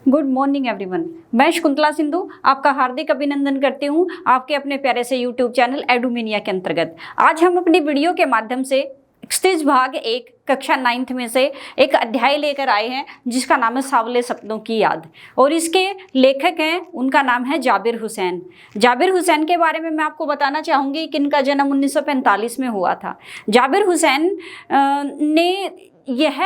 Good morning everyone. मैं शकुंतला सिंधु आपका हार्दिक अभिनंदन करती हूँ आपके अपने प्यारे से यूट्यूब चैनल एडुमिनिया के अंतर्गत। आज हम अपनी वीडियो के माध्यम से एक्सरसाइज भाग 1 कक्षा 9th में से एक अध्याय लेकर आए हैं जिसका नाम है सांवले सपनों की याद, और इसके लेखक हैं, उनका नाम है जाबिर हुसैन। जाबिर हुसैन के बारे में मैं आपको बताना चाहूँगी कि इनका जन्म 1945 में हुआ था। जाबिर हुसैन ने यह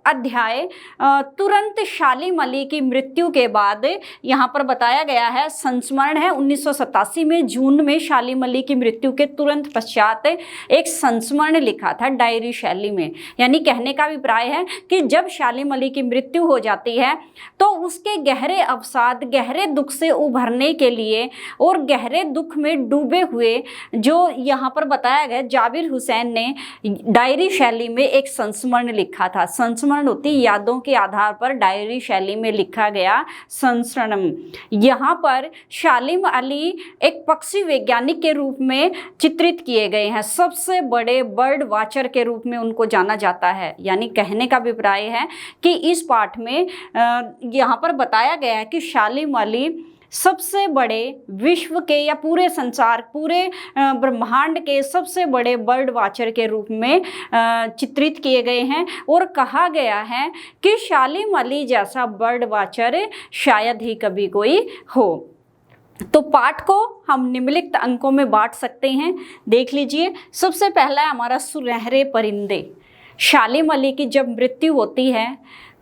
अध्याय तुरंत शालिम अली की मृत्यु के बाद यहाँ पर बताया गया है। संस्मरण है 1987 में जून में शालिम अली की मृत्यु के तुरंत पश्चात एक संस्मरण लिखा था डायरी शैली में। यानी कहने का अभिप्राय है कि जब शालिम अली की मृत्यु हो जाती है तो उसके गहरे अवसाद, गहरे दुख से उभरने के लिए और गहरे दुख में डूबे हुए जो यहाँ पर बताया गया, जाबिर हुसैन ने डायरी शैली में एक संस्मरण लिखा था। संस्मरण होती यादों के आधार पर डायरी शैली में लिखा गया संस्मरण। यहाँ पर शालिम अली एक पक्षी वैज्ञानिक के रूप में चित्रित किए गए हैं। सबसे बड़े बर्ड वाचर के रूप में उनको जाना जाता है। यानी कहने का अभिप्राय है कि इस पाठ में यहाँ पर बताया गया है कि शालिम अली सबसे बड़े विश्व के या पूरे संसार, पूरे ब्रह्मांड के सबसे बड़े बर्ड वाचर के रूप में चित्रित किए गए हैं। और कहा गया है कि शालिम अली जैसा बर्ड वाचर शायद ही कभी कोई हो। तो पाठ को हम निम्नलिखित अंकों में बांट सकते हैं, देख लीजिए। सबसे पहला है हमारा सुनहरे परिंदे। शालिम अली की जब मृत्यु होती है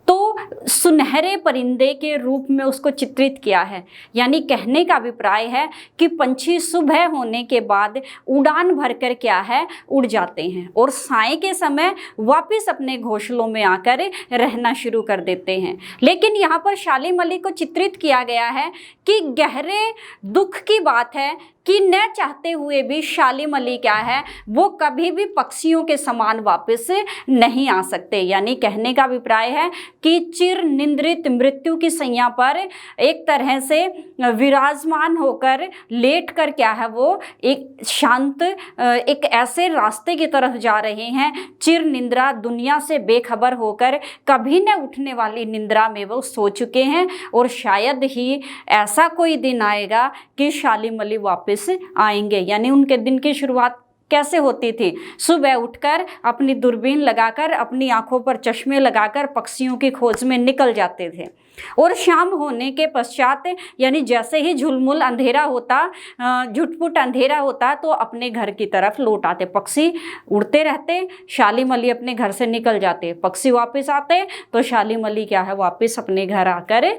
तो सुनहरे परिंदे के रूप में उसको चित्रित किया है। यानी कहने का अभिप्राय है कि पंछी सुबह होने के बाद उड़ान भरकर क्या है, उड़ जाते हैं और साय के समय वापस अपने घोंसलों में आकर रहना शुरू कर देते हैं। लेकिन यहाँ पर शालिम अली को चित्रित किया गया है कि गहरे दुख की बात है कि न चाहते हुए भी शालिम अली क्या है, वो कभी भी पक्षियों के समान वापस नहीं आ सकते। यानी कहने का अभिप्राय है कि चिर निंद्रित मृत्यु की सैया पर एक तरह से विराजमान होकर लेट कर क्या है, वो एक शांत एक ऐसे रास्ते की तरफ जा रहे हैं। चिर निंद्रा दुनिया से बेखबर होकर कभी न उठने वाली निंद्रा में वो सो चुके हैं और शायद ही ऐसा कोई दिन आएगा कि शालिम अली वापस आएंगे। यानी उनके दिन की शुरुआत कैसे होती थी? सुबह उठकर अपनी दूरबीन लगाकर, अपनी आंखों पर चश्मे लगाकर पक्षियों की खोज में निकल जाते थे और शाम होने के पश्चात यानी जैसे ही झुलमुल अंधेरा होता, झुटपुट अंधेरा होता, तो अपने घर की तरफ लौट आते। पक्षी उड़ते रहते, शालिम अली अपने घर से निकल जाते। पक्षी वापस आते तो शालिम अली क्या है, वापस अपने घर आकर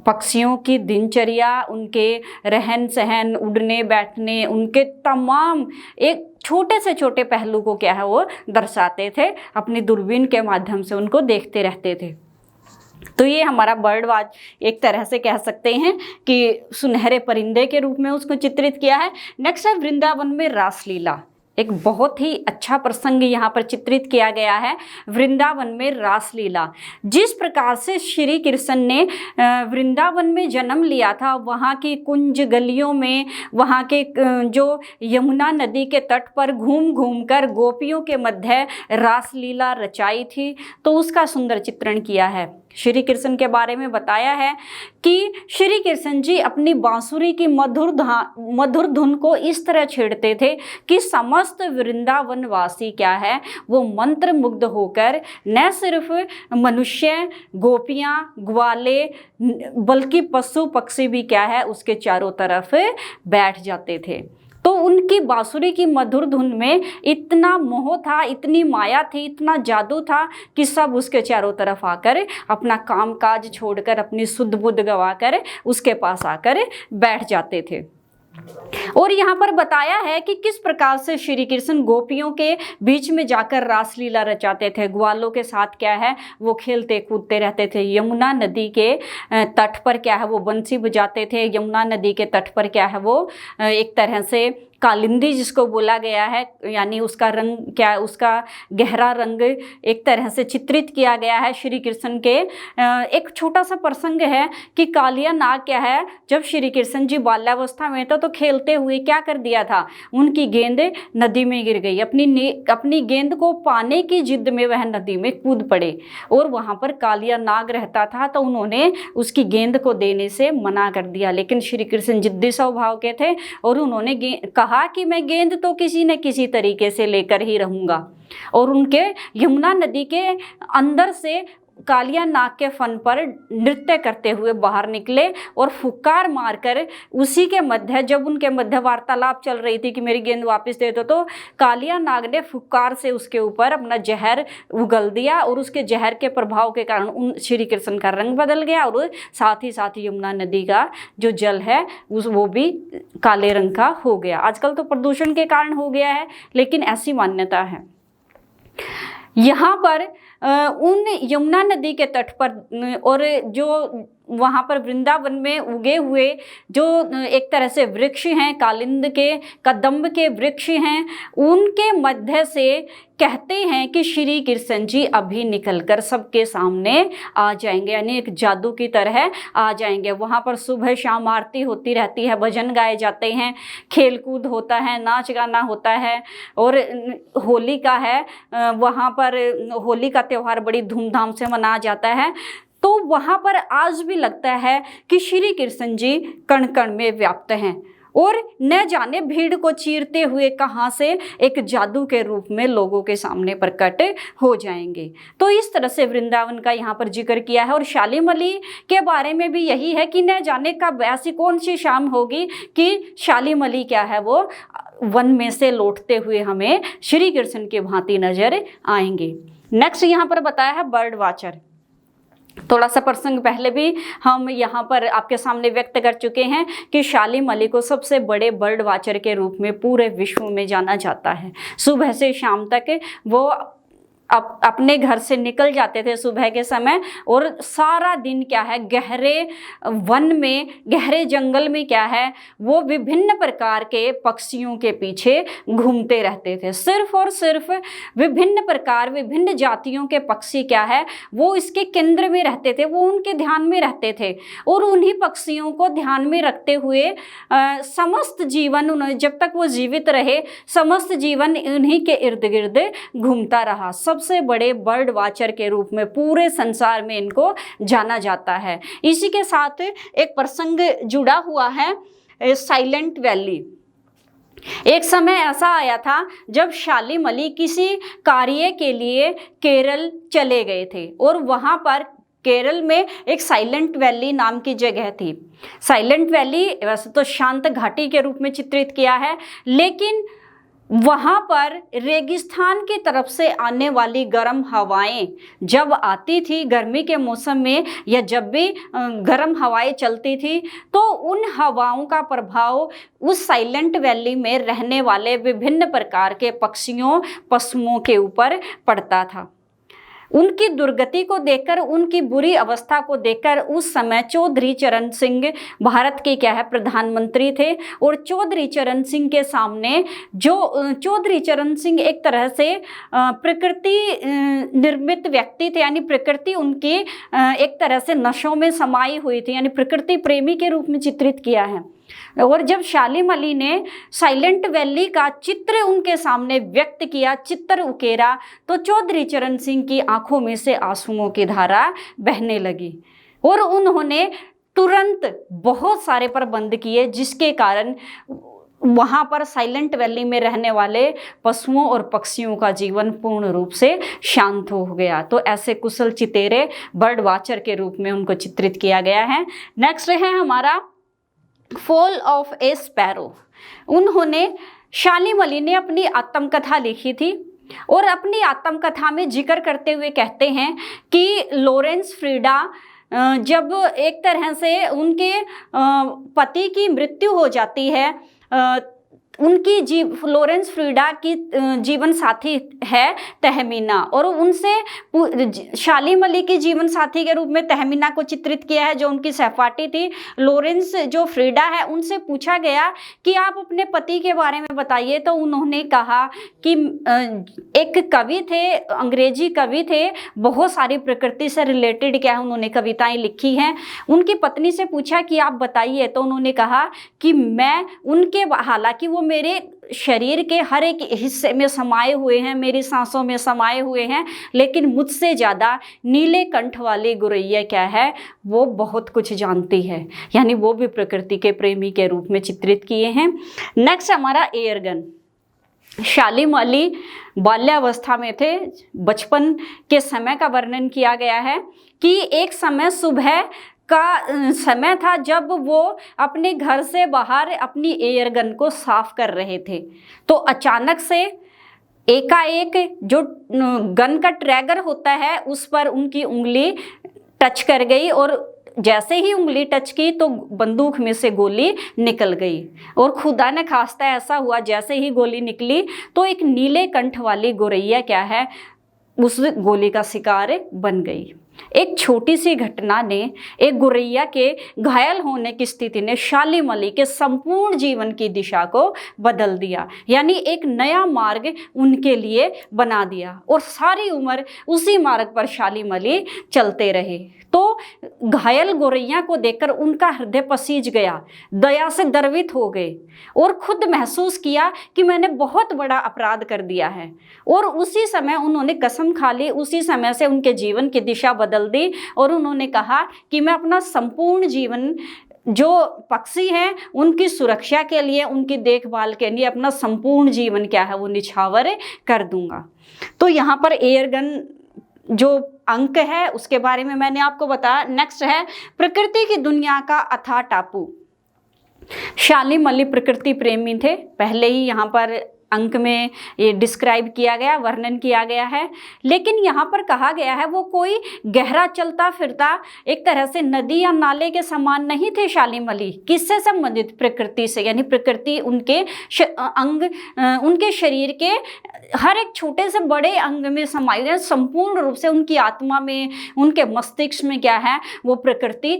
पक्षियों की दिनचर्या, उनके रहन सहन, उड़ने बैठने, उनके तमाम एक छोटे से छोटे पहलू को क्या है, वो दर्शाते थे। अपनी दूरबीन के माध्यम से उनको देखते रहते थे। तो ये हमारा बर्ड वाच एक तरह से कह सकते हैं कि सुनहरे परिंदे के रूप में उसको चित्रित किया है। नेक्स्ट है वृंदावन में रासलीला। एक बहुत ही अच्छा प्रसंग यहाँ पर चित्रित किया गया है, वृंदावन में रासलीला। जिस प्रकार से श्री कृष्ण ने वृंदावन में जन्म लिया था, वहाँ की कुंज गलियों में, वहाँ के जो यमुना नदी के तट पर घूम घूम कर गोपियों के मध्य रासलीला रचाई थी, तो उसका सुंदर चित्रण किया है। श्री कृष्ण के बारे में बताया है कि श्री कृष्ण जी अपनी बांसुरी की मधुर धुन को इस तरह छेड़ते थे कि समस्त वृंदावन वासी क्या है, वो मंत्र मुग्ध होकर न सिर्फ मनुष्य, गोपियां, ग्वाले, बल्कि पशु पक्षी भी क्या है, उसके चारों तरफ बैठ जाते थे। तो उनकी बांसुरी की मधुर धुन में इतना मोह था, इतनी माया थी, इतना जादू था कि सब उसके चारों तरफ आकर अपना काम काज छोड़कर, अपनी सुध बुध गवाकर उसके पास आकर बैठ जाते थे। और यहाँ पर बताया है कि किस प्रकार से श्री कृष्ण गोपियों के बीच में जाकर रासलीला रचाते थे। ग्वालों के साथ क्या है, वो खेलते कूदते रहते थे। यमुना नदी के तट पर क्या है, वो बंसी बजाते थे। यमुना नदी के तट पर क्या है, वो एक तरह से कालिंदी जिसको बोला गया है, यानी उसका रंग क्या है, उसका गहरा रंग एक तरह से चित्रित किया गया है श्री कृष्ण के। एक छोटा सा प्रसंग है कि कालिया नाग क्या है, जब श्री कृष्ण जी बाल्यावस्था में था तो खेलते हुए क्या कर दिया था, उनकी गेंद नदी में गिर गई। अपनी गेंद को पाने की जिद में वह नदी में कूद पड़े और वहां पर कालिया नाग रहता था, तो उन्होंने उसकी गेंद को देने से मना कर दिया। लेकिन श्री कृष्ण जिद्दी स्वभाव के थे और उन्होंने कहा कि मैं गेंद तो किसी न किसी तरीके से लेकर ही रहूंगा। और उनके यमुना नदी के अंदर से कालिया नाग के फन पर नृत्य करते हुए बाहर निकले और फुक्कार मारकर उसी के मध्य, जब उनके मध्य वार्तालाप चल रही थी कि मेरी गेंद वापस दे दो, तो कालिया नाग ने फुक्कार से उसके ऊपर अपना जहर उगल दिया और उसके जहर के प्रभाव के कारण उन श्री कृष्ण का रंग बदल गया और साथ ही साथ यमुना नदी का जो जल है वो भी काले रंग का हो गया। आजकल तो प्रदूषण के कारण हो गया है, लेकिन ऐसी मान्यता है। यहाँ पर उन यमुना नदी के तट पर और जो वहाँ पर वृंदावन में उगे हुए जो एक तरह से वृक्ष हैं, कालिंद के, कदम्ब के वृक्ष हैं, उनके मध्य से कहते हैं कि श्री कृष्ण जी अभी निकलकर सबके सामने आ जाएंगे, यानी एक जादू की तरह आ जाएंगे। वहाँ पर सुबह शाम आरती होती रहती है, भजन गाए जाते हैं, खेल कूद होता है, नाच गाना होता है और होली का है, वहाँ पर होली का त्यौहार बड़ी धूमधाम से मनाया जाता है। तो वहाँ पर आज भी लगता है कि श्री कृष्ण जी कण कण में व्याप्त हैं और न जाने भीड़ को चीरते हुए कहाँ से एक जादू के रूप में लोगों के सामने प्रकट हो जाएंगे। तो इस तरह से वृंदावन का यहाँ पर जिक्र किया है। और शालीमली के बारे में भी यही है कि न जाने कब ऐसी कौन सी शाम होगी कि शालीमली क्या है वो वन में से लौटते हुए हमें श्री कृष्ण के भांति नजर आएंगे। नेक्स्ट यहाँ पर बताया है बर्ड वाचर। थोड़ा सा प्रसंग पहले भी हम यहाँ पर आपके सामने व्यक्त कर चुके हैं कि शालीमली को सबसे बड़े बर्ड वाचर के रूप में पूरे विश्व में जाना जाता है। सुबह से शाम तक वो अपने घर से निकल जाते थे सुबह के समय और सारा दिन क्या है गहरे वन में, गहरे जंगल में क्या है वो विभिन्न प्रकार के पक्षियों के पीछे घूमते रहते थे। सिर्फ और सिर्फ विभिन्न प्रकार, विभिन्न जातियों के पक्षी क्या है वो इसके केंद्र में रहते थे, वो उनके ध्यान में रहते थे और उन्हीं पक्षियों को ध्यान में रखते हुए समस्त जीवन, उन्हें जब तक वो जीवित रहे समस्त जीवन उन्हीं के इर्द गिर्द घूमता रहा। सबसे बड़े बर्ड वाचर के रूप में पूरे संसार में इनको जाना जाता है। इसी के साथ एक प्रसंग जुड़ा हुआ है साइलेंट वैली। एक समय ऐसा आया था जब शालीमली किसी कार्य के लिए केरल चले गए थे और वहां पर केरल में एक साइलेंट वैली नाम की जगह थी। साइलेंट वैली वैसे तो शांत घाटी के रूप में चित्रित किया है, लेकिन वहाँ पर रेगिस्तान की तरफ से आने वाली गर्म हवाएं जब आती थी गर्मी के मौसम में या जब भी गर्म हवाएं चलती थी तो उन हवाओं का प्रभाव उस साइलेंट वैली में रहने वाले विभिन्न प्रकार के पक्षियों, पशुओं के ऊपर पड़ता था। उनकी दुर्गति को देखकर, उनकी बुरी अवस्था को देखकर उस समय चौधरी चरण सिंह भारत के क्या है प्रधानमंत्री थे और चौधरी चरण सिंह के सामने जो चौधरी चरण सिंह एक तरह से प्रकृति निर्मित व्यक्ति थे, यानी प्रकृति उनकी एक तरह से नशों में समाई हुई थी, यानी प्रकृति प्रेमी के रूप में चित्रित किया है। और जब शालीमली ने साइलेंट वैली का चित्र उनके सामने व्यक्त किया, चित्र उकेरा, तो चौधरी चरण सिंह की आंखों में से आंसुओं की धारा बहने लगी और उन्होंने तुरंत बहुत सारे प्रबंध किए जिसके कारण वहाँ पर साइलेंट वैली में रहने वाले पशुओं और पक्षियों का जीवन पूर्ण रूप से शांत हो गया। तो ऐसे कुशल चितेरे बर्ड वाचर के रूप में उनको चित्रित किया गया है। नेक्स्ट है हमारा फॉल ऑफ ए स्पैरो। उन्होंने शालीमली ने अपनी आत्मकथा लिखी थी और अपनी आत्मकथा में जिक्र करते हुए कहते हैं कि लॉरेंस फ्रीडा जब एक तरह से उनके पति की मृत्यु हो जाती है उनकी फ्लोरेंस फ्रीडा की जीवन साथी है तहमीना, और उनसे शालीम अली की जीवन साथी के रूप में तहमीना को चित्रित किया है जो उनकी सहपाठी थी। लॉरेंस जो फ्रीडा है उनसे पूछा गया कि आप अपने पति के बारे में बताइए, तो उन्होंने कहा कि एक कवि थे, अंग्रेजी कवि थे, बहुत सारी प्रकृति से रिलेटेड क्या है उन्होंने कविताएं लिखी हैं। उनकी पत्नी से पूछा कि आप बताइए, तो उन्होंने कहा कि मैं उनके, हालांकि वो मेरे शरीर के हर एक हिस्से में समाये हुए हैं, मेरी सांसों में समाये हुए हैं, लेकिन मुझसे ज़्यादा नीले कंठ वाली गुरैया क्या है, वो बहुत कुछ जानती है। यानी वो भी प्रकृति के प्रेमी के रूप में चित्रित किए हैं। नेक्स्ट हमारा एयरगन। शालीम अली बाल्यावस्था में थे, बचपन के समय का वर्णन किया गया है कि एक समय सुबह का समय था जब वो अपने घर से बाहर अपनी एयरगन को साफ कर रहे थे, तो अचानक से एकाएक जो गन का ट्रैगर होता है उस पर उनकी उंगली टच कर गई, और जैसे ही उंगली टच की तो बंदूक में से गोली निकल गई, और खुदा ने खास्ता ऐसा हुआ जैसे ही गोली निकली तो एक नीले कंठ वाली गोरैया क्या है उस गोली का शिकार बन गई। एक छोटी सी घटना ने, एक गुरैया के घायल होने की स्थिति ने शालीम अली के संपूर्ण जीवन की दिशा को बदल दिया, यानी एक नया मार्ग उनके लिए बना दिया, और सारी उम्र उसी मार्ग पर शालीम अली चलते रहे। तो घायल गोरैया को देखकर उनका हृदय पसीज गया, दया से द्रवित हो गए और खुद महसूस किया कि मैंने बहुत बड़ा अपराध कर दिया है, और उसी समय उन्होंने कसम खा ली, उसी समय से उनके जीवन की दिशा बदल दी, और उन्होंने कहा कि मैं अपना संपूर्ण जीवन जो पक्षी हैं उनकी सुरक्षा के लिए, उनकी देखभाल के लिए अपना संपूर्ण जीवन क्या है वो निछावर कर दूंगा। तो यहाँ पर एयरगन जो अंक है उसके बारे में मैंने आपको बताया। नेक्स्ट है प्रकृति की दुनिया का अथाह टापू। शालीम अली प्रकृति प्रेमी थे, पहले ही यहाँ पर अंक में ये डिस्क्राइब किया गया, वर्णन किया गया है, लेकिन यहाँ पर कहा गया है वो कोई गहरा चलता फिरता एक तरह से नदी या नाले के समान नहीं थे शालीम अली। किससे संबंधित? प्रकृति से, यानी प्रकृति उनके अंग, उनके शरीर के हर एक छोटे से बड़े अंग में समाई है, संपूर्ण रूप से उनकी आत्मा में, उनके मस्तिष्क में क्या है वो प्रकृति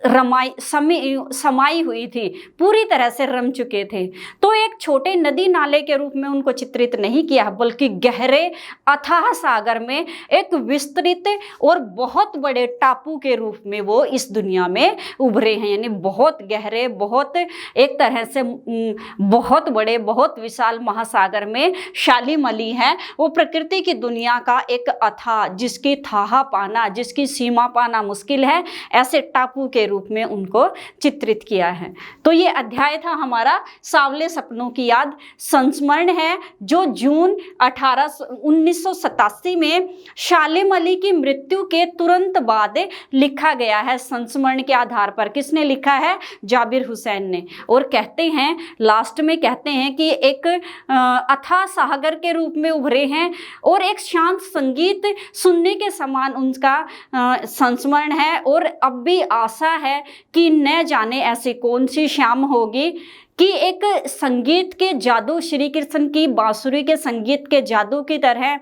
समाई हुई थी, पूरी तरह से रम चुके थे। तो एक छोटे नदी नाले के रूप में उनको चित्रित नहीं किया, बल्कि गहरे अथाह सागर में एक विस्तृत और बहुत बड़े टापू के रूप में वो इस दुनिया में उभरे हैं। यानी बहुत गहरे, बहुत एक तरह से बहुत बड़े, बहुत विशाल महासागर में शालीम अली है वो प्रकृति की दुनिया का एक अथाह, जिसकी थाह पाना, जिसकी सीमा पाना मुश्किल है, ऐसे टापू के रूप में उनको चित्रित किया है। तो ये अध्याय था हमारा सांवले सपनों की याद। संस्मरण है जो जून 1987 में शालीम अली की मृत्यु के तुरंत बाद लिखा गया है। संस्मरण के आधार पर किसने लिखा है? जाबिर हुसैन ने। और कहते हैं, लास्ट में कहते हैं कि एक अथाह सागर के रूप में उभरे हैं और एक शांत संगीत सुनने के समान उनका संस्मरण है। और अब भी आशा है कि न जाने ऐसी कौन सी शाम होगी कि एक संगीत के जादू, श्री कृष्ण की बांसुरी के संगीत के जादू की तरह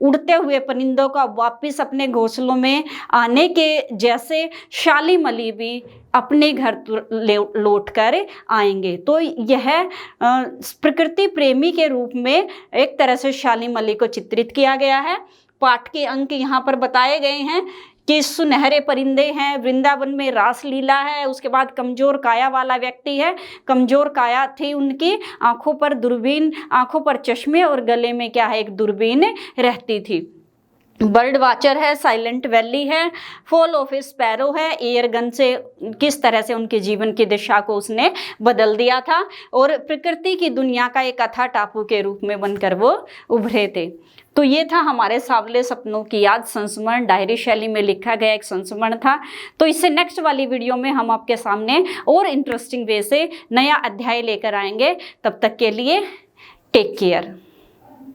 उड़ते हुए परिंदों का वापस अपने घोंसलों में आने के जैसे शालीम अली भी अपने घर लौट कर आएंगे। तो यह प्रकृति प्रेमी के रूप में एक तरह से शालीम अली को चित्रित किया गया है। पाठ के अंक यहाँ पर बताए गए हैं कि सुनहरे परिंदे हैं, वृंदावन में रास लीला है, उसके बाद कमजोर काया वाला व्यक्ति है, कमजोर काया थी उनकी, आंखों पर दूरबीन, आंखों पर चश्मे और गले में क्या है एक दूरबीन रहती थी। बर्ड वाचर है, साइलेंट वैली है, फॉल ऑफ ए स्पैरो है, एयरगन से किस तरह से उनके जीवन की दिशा को उसने बदल दिया था, और प्रकृति की दुनिया का एक अथाह टापू के रूप में बनकर वो उभरे थे। तो ये था हमारे सांवले सपनों की याद। संस्मरण डायरी शैली में लिखा गया एक संस्मरण था। तो इससे नेक्स्ट वाली वीडियो में हम आपके सामने और इंटरेस्टिंग वे से नया अध्याय लेकर आएंगे। तब तक के लिए टेक केयर।